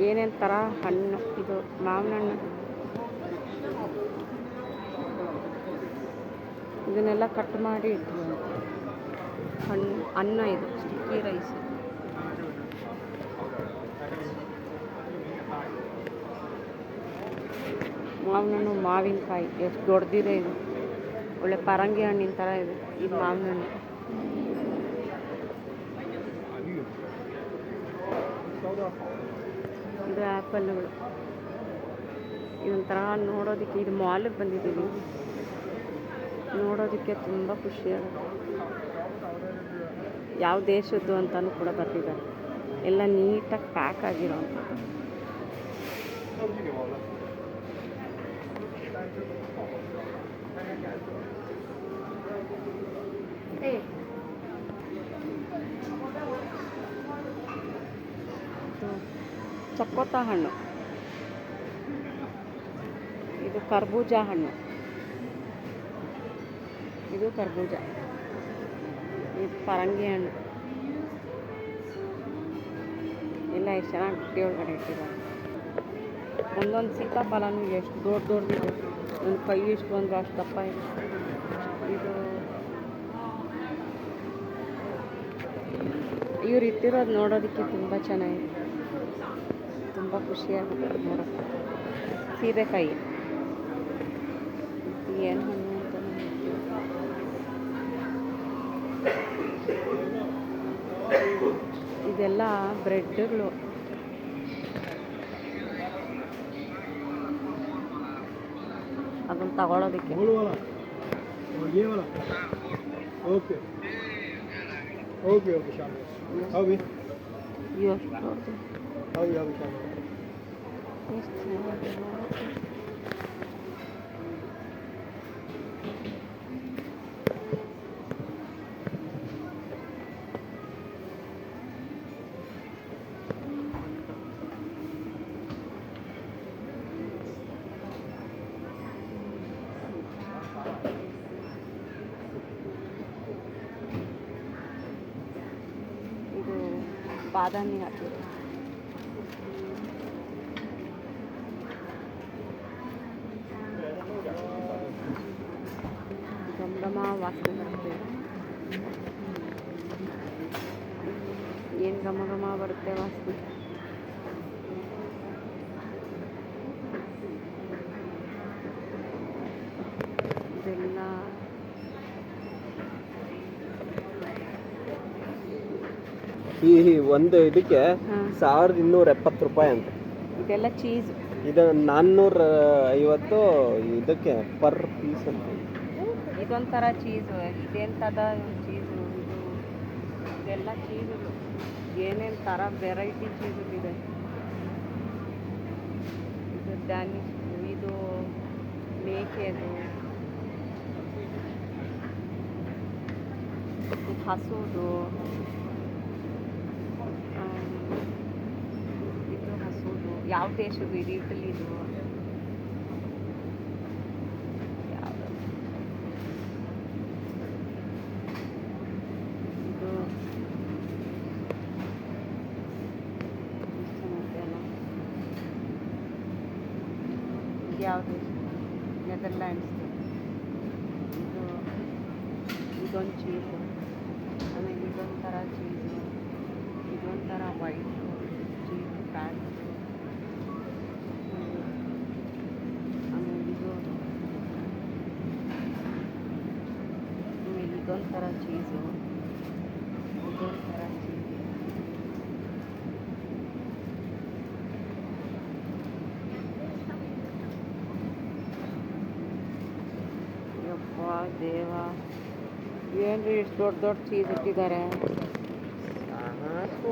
ಏನೇನು ಥರ ಹಣ್ಣು. ಇದು ಮಾವಿನ ಹಣ್ಣು. ಇದನ್ನೆಲ್ಲ ಕಟ್ ಮಾಡಿ ಇಟ್ಟಿದ್ದಾರೆ. ಹಣ್ಣು, ಅನ್ನ, ಇದು ಸ್ಟಿಕ್ಕಿ ರೈಸ್. ಮಾವಿನ ಹಣ್ಣು, ಮಾವಿನಕಾಯಿ ಎಷ್ಟು ದೊಡ್ಡದಿದೆ ಇದು. ಒಳ್ಳೆ ಪರಂಗಿ ಹಣ್ಣಿನ ಥರ ಇದೆ ಇದು ಮಾವಿನ ಹಣ್ಣು. ಇದು ಆ್ಯಪಲ್ಗಳು. ಇದೊಂಥರ ನೋಡೋದಕ್ಕೆ, ಇದು ಮಾಲಿಗೆ ಬಂದಿದ್ದೀವಿ, ನೋಡೋದಕ್ಕೆ ತುಂಬ ಖುಷಿಯಾಗುತ್ತೆ. ಯಾವ ದೇಶದ್ದು ಅಂತಲೂ ಕೂಡ ಬರ್ತಿದ್ದಾರೆ. ಎಲ್ಲ ನೀಟಾಗಿ ಪ್ಯಾಕ್ ಆಗಿರೋವಂಥದ್ದು. ಚಕ್ಕೋತ ಹಣ್ಣು, ಇದು ಕರ್ಬೂಜ ಹಣ್ಣು, ಇದು ಕರ್ಬೂಜ, ಇದು ಪರಂಗಿ ಹಣ್ಣು. ಎಲ್ಲ ಎಷ್ಟು ಚೆನ್ನಾಗಿ ಬುಟ್ಟಿ ಒಳಗಡೆ ಇಟ್ಟಿದ್ದಾರೆ. ಒಂದೊಂದು ಸೀತಾಫಲನೂ ಎಷ್ಟು ದೊಡ್ಡದಿದೆ, ನನ್ನ ಕೈ ಇಷ್ಟು ಬಂದರೂ ಅಷ್ಟು ದಪ್ಪ ಇದೆ. ಇದು ಇವ್ರು ಇಟ್ಟಿರೋದು ನೋಡೋದಕ್ಕೆ ತುಂಬ ಚೆನ್ನಾಗಿದೆ, ತುಂಬ ಖುಷಿಯಾಗುತ್ತೆ ನೋಡೋಕ್ಕೆ. ಸೀಬೆಕಾಯಿ, ಏನು ಹಣ್ಣು ಅಂತ ಇದೆಲ್ಲ ಬ್ರೆಡ್ಗಳು. ಅದನ್ನು ತಗೊಳ್ಳೋದಕ್ಕೆ. ಓಕೆ ಓಕೆ ಓಕೆ ಶಾಲೆ ಹೌದು ಎಷ್ಟು ಹೌದು ಹೌದು ಶಾಲೆ ಎಷ್ಟು ಚೆನ್ನಾಗಿದೆ ನೋಡೋಕ್ಕೆ. ಇದು ಬಾದಾಮಿ ಹಾಕಿದೆ. ಘಮ ವಾಸನೆ ಬರುತ್ತೆ. ಏನು ಘಮ ಘಮ ಬರುತ್ತೆ ವಾಸನೆ. ಇದೆಲ್ಲ ಈ ಒಂದು ಇದಕ್ಕೆ 1270 ರೂಪಾಯಿ ಅಂತ. ಇದೆಲ್ಲ ಚೀಸ್. ಇದು 450 ಇದಕ್ಕೆ ಪರ್ ಪೀಸ್ ಅಂತ. ಇದೊಂಥರ ಚೀಸು. ಇದೆಂಥದ ಚೀಸು ಇದು. ಇದೆಲ್ಲ ಚೀಸುಗಳು, ಏನೇನು ಥರ ವೆರೈಟಿ ಚೀಸುಗಳಿದೆ. ಇದು ಡ್ಯಾನಿಶ್, ಇದು ಮೇಕೆದು, ಇದು ಹಸುದು, ಇದು ಹಸುದು. ಯಾವ ದೇಶದ್ದು ಇದು? ಇಟಲಿದು. ಯಾವುದು ಇದು? ಚೆನ್ನಾಗಿದೆಯಲ್ಲ. ಯಾವ ದೇಶ? ನೆದರ್ಲ್ಯಾಂಡ್ಸ್ದು. ಇದು ಇದೊಂದು ಚೀಸು. ಆಮೇಲೆ ಇದೊಂಥರ ಚೀಸು, ಇದೊಂಥರ ವೈಟು ಚೀಸು ಪ್ಯಾಕ್. ಆಮೇಲೆ ಇದೊಂಥರ ಚೀಸು, ಇದೊಂಥರ ಚೀಸು. ಯಪ್ಪ ದೇವ, ಏನ್ರಿ ಇಷ್ಟು ದೊಡ್ಡ ದೊಡ್ಡ ಚೀಸ್ ಇಟ್ಟಿದ್ದಾರೆ. ಅಷ್ಟು